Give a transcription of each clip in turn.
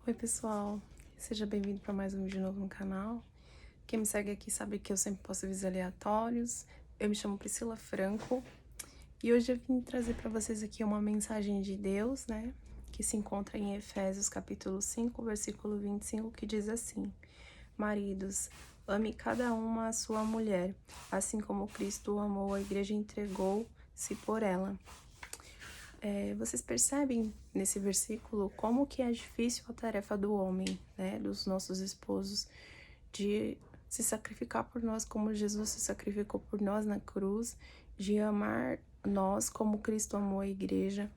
Oi pessoal, seja bem-vindo para mais um vídeo novo no canal. Quem me segue aqui sabe que eu sempre posto vídeos aleatórios. Eu me chamo Priscila Franco e hoje eu vim trazer para vocês aqui uma mensagem de Deus, né? Que se encontra em Efésios capítulo 5, versículo 25, que diz assim: Maridos, ame cada uma a sua mulher, assim como Cristo amou a igreja e entregou-se por ela. Vocês percebem nesse versículo como que é difícil a tarefa do homem, né, dos nossos esposos, de se sacrificar por nós como Jesus se sacrificou por nós na cruz, de amar nós como Cristo amou a igreja.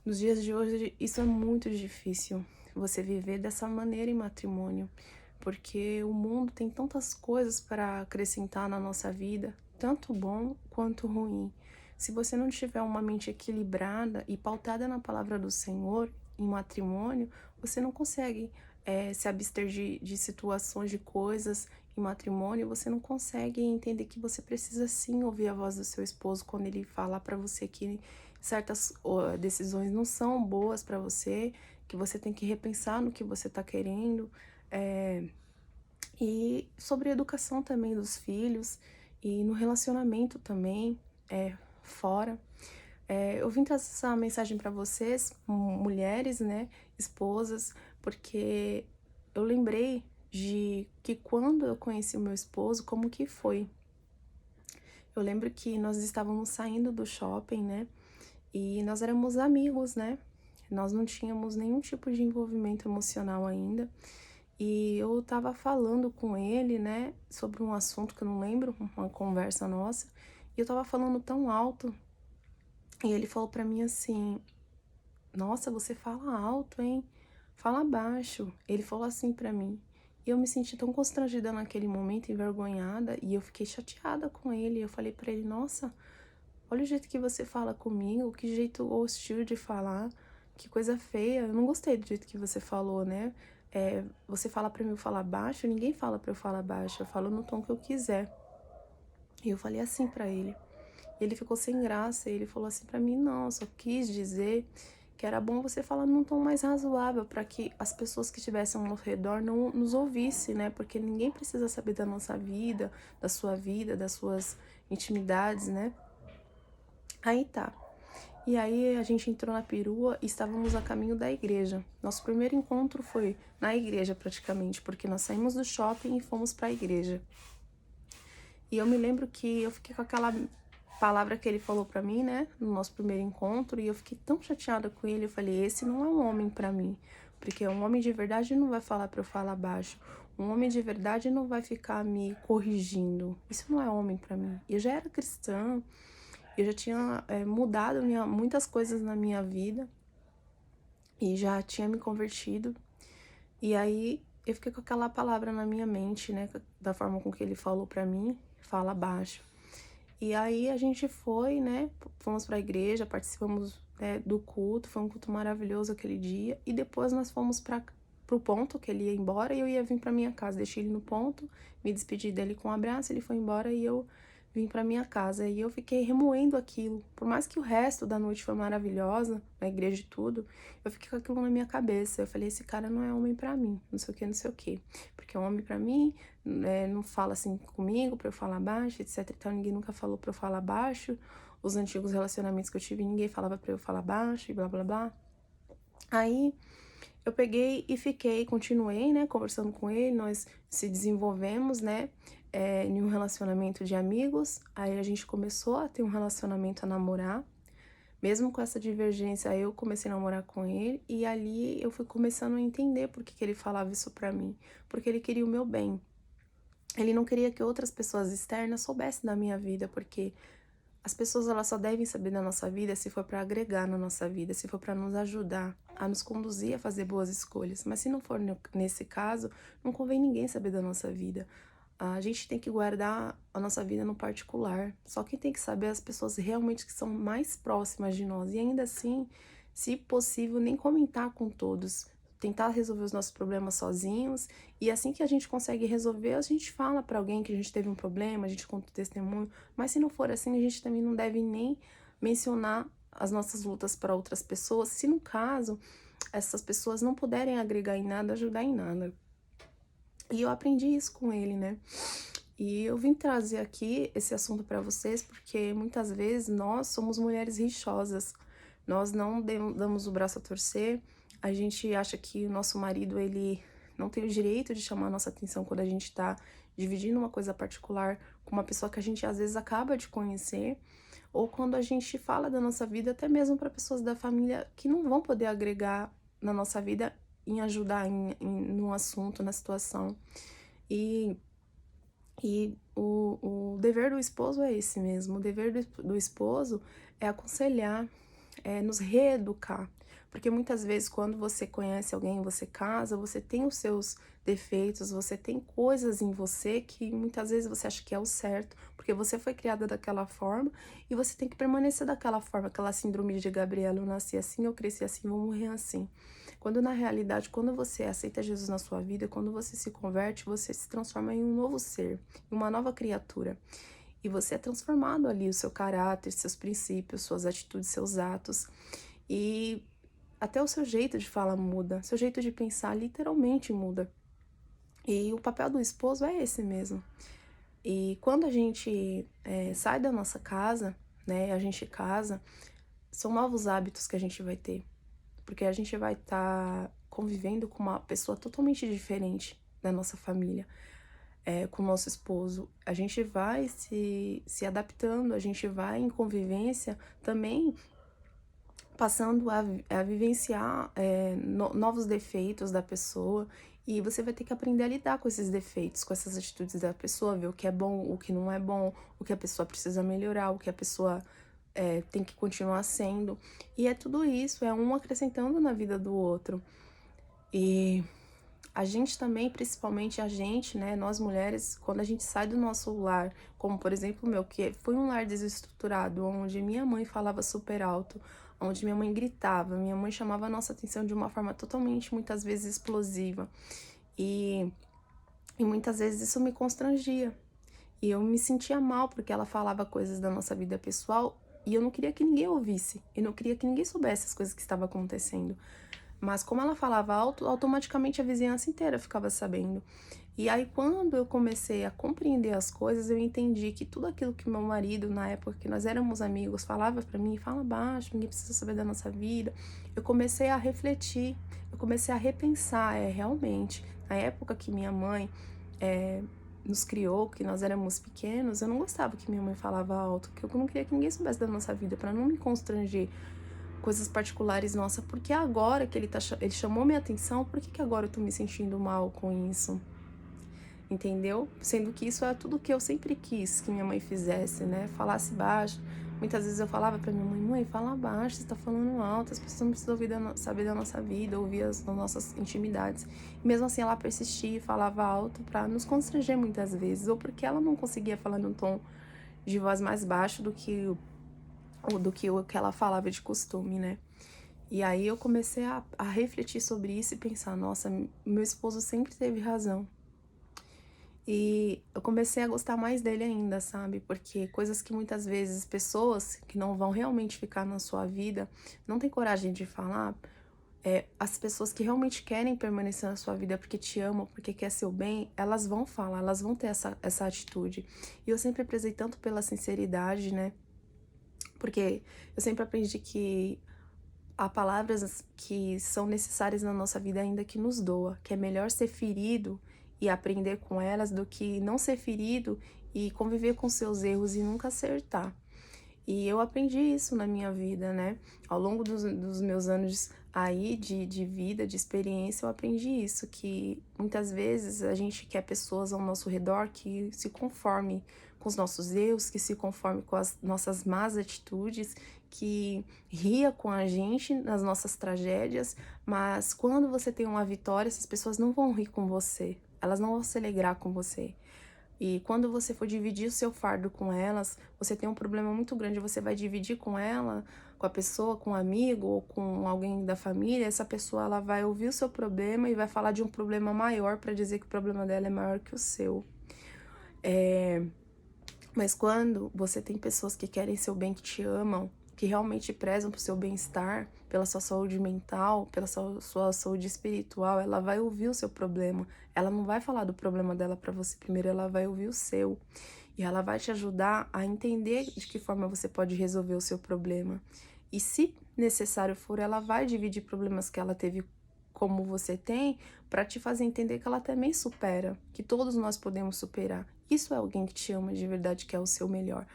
Nos dias de hoje, isso é muito difícil, você viver dessa maneira em matrimônio, porque o mundo tem tantas coisas para acrescentar na nossa vida, tanto bom quanto ruim. Se você não tiver uma mente equilibrada e pautada na palavra do Senhor em matrimônio, você não consegue se abster de situações, de coisas em matrimônio, você não consegue entender que você precisa sim ouvir a voz do seu esposo quando ele fala para você que certas decisões não são boas para você, que você tem que repensar no que você está querendo, e sobre a educação também dos filhos e no relacionamento também, fora. Eu vim trazer essa mensagem para vocês, mulheres, né, esposas, porque eu lembrei de que quando eu conheci o meu esposo, como que foi. Eu lembro que nós estávamos saindo do shopping, né, e nós éramos amigos, né? Nós não tínhamos nenhum tipo de envolvimento emocional ainda. E eu tava falando com ele, né, sobre um assunto que eu não lembro, uma conversa nossa, e eu tava falando tão alto, e ele falou pra mim assim: Nossa, você fala alto, hein? Fala baixo. Ele falou assim pra mim. E eu me senti tão constrangida naquele momento, envergonhada, e eu fiquei chateada com ele. Eu falei pra ele: Nossa, olha o jeito que você fala comigo, que jeito hostil de falar, que coisa feia. Eu não gostei do jeito que você falou, né? Você fala pra mim eu falar baixo, ninguém fala pra eu falar baixo, eu falo no tom que eu quiser. E eu falei assim pra ele. Ele ficou sem graça, e ele falou assim pra mim: Não, eu só quis dizer que era bom você falar num tom mais razoável para que as pessoas que estivessem ao nosso redor não nos ouvissem, né? Porque ninguém precisa saber da nossa vida, das suas intimidades, né? Aí tá. E aí a gente entrou na perua e estávamos a caminho da igreja. Nosso primeiro encontro foi na igreja praticamente, porque nós saímos do shopping e fomos para a igreja. E eu me lembro que eu fiquei com aquela palavra que ele falou pra mim, né, no nosso primeiro encontro, e eu fiquei tão chateada com ele. Eu falei: esse não é um homem pra mim, porque um homem de verdade não vai falar pra eu falar baixo. Um homem de verdade não vai ficar me corrigindo. Isso não é homem pra mim. Eu já era cristã, eu já tinha mudado muitas coisas na minha vida e já tinha me convertido. E aí eu fiquei com aquela palavra na minha mente, né, da forma com que ele falou pra mim: fala baixo. E aí a gente foi, né, fomos pra igreja, participamos, do culto, foi um culto maravilhoso aquele dia, e depois nós fomos pro ponto que ele ia embora e eu ia vir pra minha casa. Deixei ele no ponto, me despedi dele com um abraço, ele foi embora e eu vim pra minha casa. E eu fiquei remoendo aquilo. Por mais que o resto da noite foi maravilhosa, na igreja e tudo, eu fiquei com aquilo na minha cabeça. Eu falei: esse cara não é homem pra mim, não sei o que, não sei o que. Porque é um homem pra mim, não fala assim comigo pra eu falar baixo, etc e tal. Ninguém nunca falou pra eu falar baixo. Os antigos relacionamentos que eu tive, ninguém falava pra eu falar baixo e blá blá blá. Aí eu peguei e fiquei, continuei, né, conversando com ele, nós se desenvolvemos, né, em um relacionamento de amigos. Aí a gente começou a ter um relacionamento, a namorar. Mesmo com essa divergência, eu comecei a namorar com ele, e ali eu fui começando a entender por que ele falava isso pra mim. Porque ele queria o meu bem. Ele não queria que outras pessoas externas soubessem da minha vida, porque as pessoas, elas só devem saber da nossa vida se for para agregar na nossa vida, se for para nos ajudar, a nos conduzir a fazer boas escolhas. Mas se não for nesse caso, não convém ninguém saber da nossa vida. A gente tem que guardar a nossa vida no particular. Só quem tem que saber é as pessoas realmente que são mais próximas de nós. E ainda assim, se possível, nem comentar com todos. Tentar resolver os nossos problemas sozinhos. E assim que a gente consegue resolver, a gente fala para alguém que a gente teve um problema, a gente conta o testemunho. Mas se não for assim, a gente também não deve nem mencionar as nossas lutas para outras pessoas. Se no caso essas pessoas não puderem agregar em nada, ajudar em nada. E eu aprendi isso com ele, né? E eu vim trazer aqui esse assunto para vocês porque muitas vezes nós somos mulheres rixosas. Nós não damos o braço a torcer. A gente acha que o nosso marido, ele não tem o direito de chamar a nossa atenção quando a gente tá dividindo uma coisa particular com uma pessoa que a gente às vezes acaba de conhecer, ou quando a gente fala da nossa vida até mesmo para pessoas da família que não vão poder agregar na nossa vida em ajudar no assunto, na situação. E, o dever do esposo é esse mesmo. O dever do esposo é aconselhar, é nos reeducar. Porque muitas vezes, quando você conhece alguém, você casa, você tem os seus defeitos, você tem coisas em você que muitas vezes você acha que é o certo, porque você foi criada daquela forma e você tem que permanecer daquela forma. Aquela síndrome de Gabriela, eu nasci assim, eu cresci assim, vou morrer assim. Quando na realidade, quando você aceita Jesus na sua vida, quando você se converte, você se transforma em um novo ser, em uma nova criatura. E você é transformado ali, o seu caráter, seus princípios, suas atitudes, seus atos. E até o seu jeito de falar muda, seu jeito de pensar literalmente muda. E o papel do esposo é esse mesmo. E quando a gente sai da nossa casa, né, a gente casa, são novos hábitos que a gente vai ter. Porque a gente vai estar convivendo com uma pessoa totalmente diferente da nossa família, com o nosso esposo. A gente vai se adaptando, a gente vai em convivência também passando a vivenciar novos defeitos da pessoa, e você vai ter que aprender a lidar com esses defeitos, com essas atitudes da pessoa, ver o que é bom, o que não é bom, o que a pessoa precisa melhorar, o que a pessoa tem que continuar sendo. E é tudo isso, é um acrescentando na vida do outro. E a gente também, principalmente a gente, né, nós mulheres, quando a gente sai do nosso lar, como por exemplo o meu, que foi um lar desestruturado, onde minha mãe falava super alto, onde minha mãe gritava, minha mãe chamava a nossa atenção de uma forma totalmente, muitas vezes, explosiva. E, e muitas vezes isso me constrangia. E eu me sentia mal porque ela falava coisas da nossa vida pessoal e eu não queria que ninguém ouvisse. Eu não queria que ninguém soubesse as coisas que estavam acontecendo. Mas como ela falava alto, automaticamente a vizinhança inteira ficava sabendo. E aí, quando eu comecei a compreender as coisas, eu entendi que tudo aquilo que meu marido, na época que nós éramos amigos, falava pra mim, fala baixo, ninguém precisa saber da nossa vida. Eu comecei a refletir, eu comecei a repensar, realmente, na época que minha mãe nos criou, que nós éramos pequenos, eu não gostava que minha mãe falava alto, que eu não queria que ninguém soubesse da nossa vida, para não me constranger, coisas particulares nossa, porque agora que ele chamou minha atenção, por que agora eu tô me sentindo mal com isso? Entendeu? Sendo que isso é tudo que eu sempre quis que minha mãe fizesse, né? Falasse baixo. Muitas vezes eu falava pra minha mãe, mãe, fala baixo, você tá falando alto, as pessoas não precisam saber da nossa vida, ouvir as nossas intimidades. E mesmo assim ela persistia e falava alto pra nos constranger muitas vezes, ou porque ela não conseguia falar num tom de voz mais baixo do que o que ela falava de costume, né? E aí eu comecei a refletir sobre isso e pensar, nossa, meu esposo sempre teve razão. E eu comecei a gostar mais dele ainda, sabe? Porque coisas que muitas vezes pessoas que não vão realmente ficar na sua vida não têm coragem de falar, as pessoas que realmente querem permanecer na sua vida porque te amam, porque quer seu bem, elas vão falar, elas vão ter essa atitude. E eu sempre prezei tanto pela sinceridade, né? Porque eu sempre aprendi que há palavras que são necessárias na nossa vida ainda que nos doa, que é melhor ser ferido e aprender com elas do que não ser ferido e conviver com seus erros e nunca acertar. E eu aprendi isso na minha vida, né? Ao longo dos meus anos aí de vida, de experiência, eu aprendi isso, que muitas vezes a gente quer pessoas ao nosso redor que se conformem com os nossos erros, que se conformem com as nossas más atitudes, que ria com a gente nas nossas tragédias, mas quando você tem uma vitória, essas pessoas não vão rir com você, elas não vão se alegrar com você. E quando você for dividir o seu fardo com elas, você tem um problema muito grande, você vai dividir com ela, com a pessoa, com um amigo ou com alguém da família, essa pessoa ela vai ouvir o seu problema e vai falar de um problema maior para dizer que o problema dela é maior que o seu. Mas quando você tem pessoas que querem seu bem, que te amam, que realmente prezam pro seu bem-estar, pela sua saúde mental, pela sua saúde espiritual, ela vai ouvir o seu problema. Ela não vai falar do problema dela para você primeiro, ela vai ouvir o seu. E ela vai te ajudar a entender de que forma você pode resolver o seu problema. E se necessário for, ela vai dividir problemas que ela teve como você tem, para te fazer entender que ela também supera, que todos nós podemos superar. Isso é alguém que te ama de verdade, que é o seu melhor.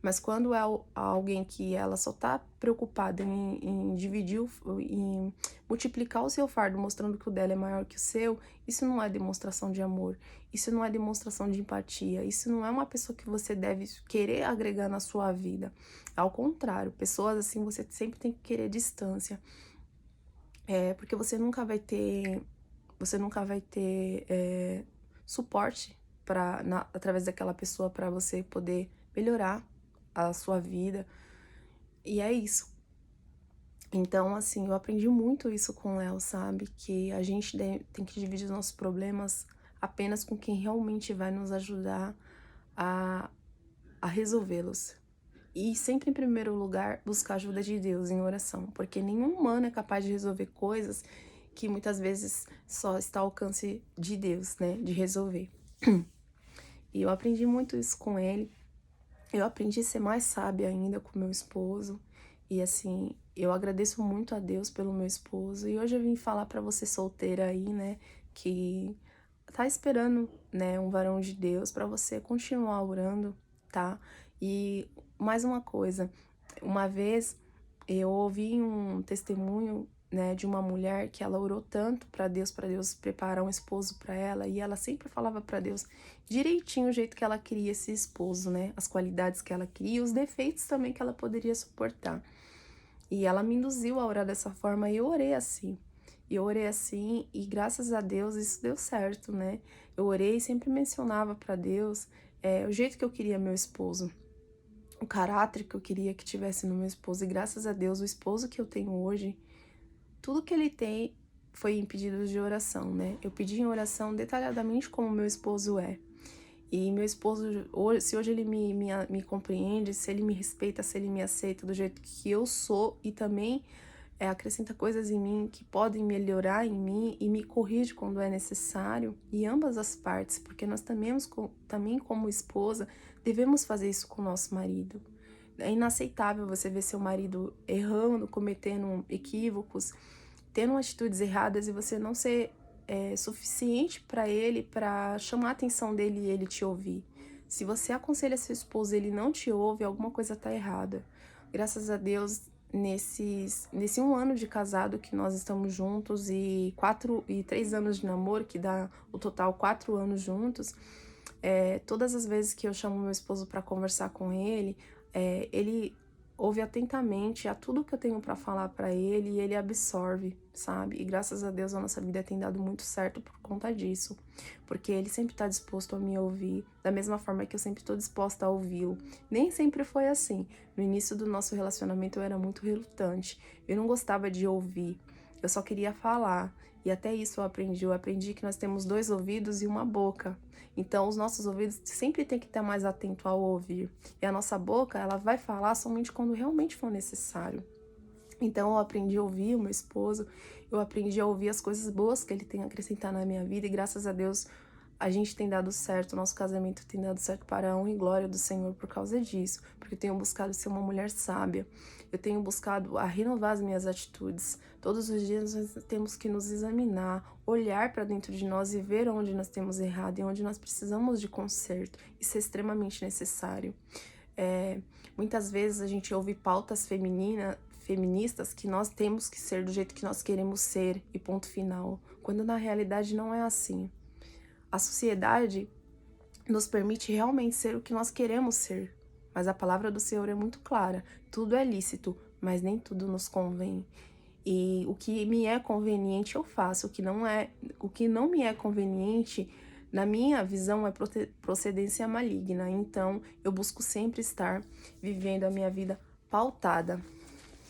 Mas quando é alguém que ela só tá preocupada em dividir, em multiplicar o seu fardo, mostrando que o dela é maior que o seu, isso não é demonstração de amor, isso não é demonstração de empatia, isso não é uma pessoa que você deve querer agregar na sua vida. Ao contrário, pessoas assim você sempre tem que querer distância. Porque você nunca vai ter suporte através daquela pessoa para você poder melhorar a sua vida. E é isso. Então, assim, eu aprendi muito isso com o Léo, sabe? Que a gente tem que dividir os nossos problemas apenas com quem realmente vai nos ajudar a resolvê-los. E sempre, em primeiro lugar, buscar a ajuda de Deus em oração, porque nenhum humano é capaz de resolver coisas que muitas vezes só está ao alcance de Deus, né, de resolver. E eu aprendi muito isso com ele. Eu aprendi a ser mais sábia ainda com meu esposo. E assim, eu agradeço muito a Deus pelo meu esposo. E hoje eu vim falar pra você solteira aí, né, que tá esperando, né, um varão de Deus pra você continuar orando, tá? E mais uma coisa, uma vez eu ouvi um testemunho, né, de uma mulher que ela orou tanto para Deus preparar um esposo para ela, e ela sempre falava para Deus direitinho o jeito que ela queria esse esposo, né, as qualidades que ela queria, os defeitos também que ela poderia suportar. E ela me induziu a orar dessa forma e eu orei assim. E eu orei assim e graças a Deus isso deu certo, né? Eu orei e sempre mencionava para Deus o jeito que eu queria meu esposo, o caráter que eu queria que tivesse no meu esposo. E graças a Deus, o esposo que eu tenho hoje, tudo que ele tem foi em pedidos de oração, né? Eu pedi em oração detalhadamente como meu esposo é. E meu esposo, se hoje ele me compreende, se ele me respeita, se ele me aceita do jeito que eu sou e também acrescenta coisas em mim que podem melhorar em mim e me corrige quando é necessário, e ambas as partes, porque nós também como esposa devemos fazer isso com o nosso marido. É inaceitável você ver seu marido errando, cometendo equívocos, tendo atitudes erradas e você não ser suficiente para ele, para chamar a atenção dele e ele te ouvir. Se você aconselha seu esposo e ele não te ouve, alguma coisa tá errada. Graças a Deus, nesse 1 ano de casado que nós estamos juntos e 3 anos de namoro, que dá o total 4 anos juntos, todas as vezes que eu chamo meu esposo para conversar com ele, ele ouve atentamente a tudo que eu tenho para falar para ele e ele absorve, sabe? E graças a Deus a nossa vida tem dado muito certo por conta disso, porque ele sempre tá disposto a me ouvir, da mesma forma que eu sempre tô disposta a ouvi-lo. Nem sempre foi assim. No início do nosso relacionamento eu era muito relutante, eu não gostava de ouvir, eu só queria falar. E até isso eu aprendi que nós temos 2 ouvidos e uma boca. Então, os nossos ouvidos sempre tem que estar mais atento ao ouvir. E a nossa boca, ela vai falar somente quando realmente for necessário. Então, eu aprendi a ouvir o meu esposo, eu aprendi a ouvir as coisas boas que ele tem a acrescentar na minha vida, e graças a Deus a gente tem dado certo, o nosso casamento tem dado certo para a honra e glória do Senhor por causa disso, porque eu tenho buscado ser uma mulher sábia, eu tenho buscado a renovar as minhas atitudes. Todos os dias nós temos que nos examinar, olhar para dentro de nós e ver onde nós temos errado e onde nós precisamos de conserto. Isso é extremamente necessário. Muitas vezes a gente ouve pautas feministas que nós temos que ser do jeito que nós queremos ser e ponto final, quando na realidade não é assim. A sociedade nos permite realmente ser o que nós queremos ser, mas a palavra do Senhor é muito clara: tudo é lícito, mas nem tudo nos convém. E o que me é conveniente eu faço, o que não me é conveniente, na minha visão, é procedência maligna. Então, eu busco sempre estar vivendo a minha vida pautada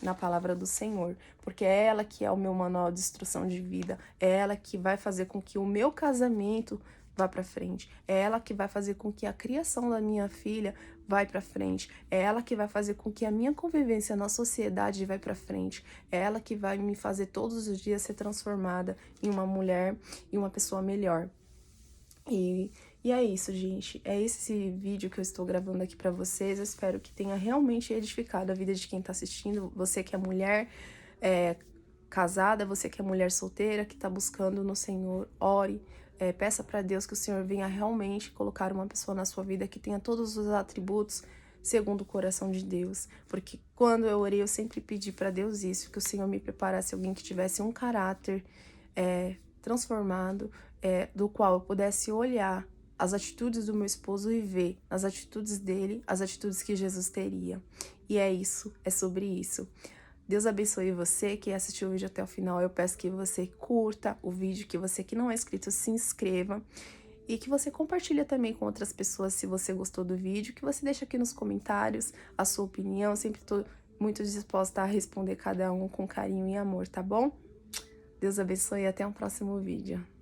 na palavra do Senhor, porque é ela que é o meu manual de instrução de vida, é ela que vai fazer com que o meu casamento vá para frente. É ela que vai fazer com que a criação da minha filha vai para frente. É ela que vai fazer com que a minha convivência na sociedade vai para frente. É ela que vai me fazer todos os dias ser transformada em uma mulher e uma pessoa melhor. E é isso, gente. É esse vídeo que eu estou gravando aqui para vocês. Eu espero que tenha realmente edificado a vida de quem tá assistindo. Você que é mulher casada, você que é mulher solteira, que tá buscando no Senhor, ore. Peça para Deus que o Senhor venha realmente colocar uma pessoa na sua vida que tenha todos os atributos segundo o coração de Deus. Porque quando eu orei, eu sempre pedi para Deus isso, que o Senhor me preparasse alguém que tivesse um caráter transformado, do qual eu pudesse olhar as atitudes do meu esposo e ver as atitudes dele, as atitudes que Jesus teria. E é isso, é sobre isso. Deus abençoe você que assistiu o vídeo até o final. Eu peço que você curta o vídeo, que você que não é inscrito se inscreva e que você compartilhe também com outras pessoas se você gostou do vídeo, que você deixe aqui nos comentários a sua opinião. Eu sempre estou muito disposta a responder cada um com carinho e amor, tá bom? Deus abençoe e até um próximo vídeo.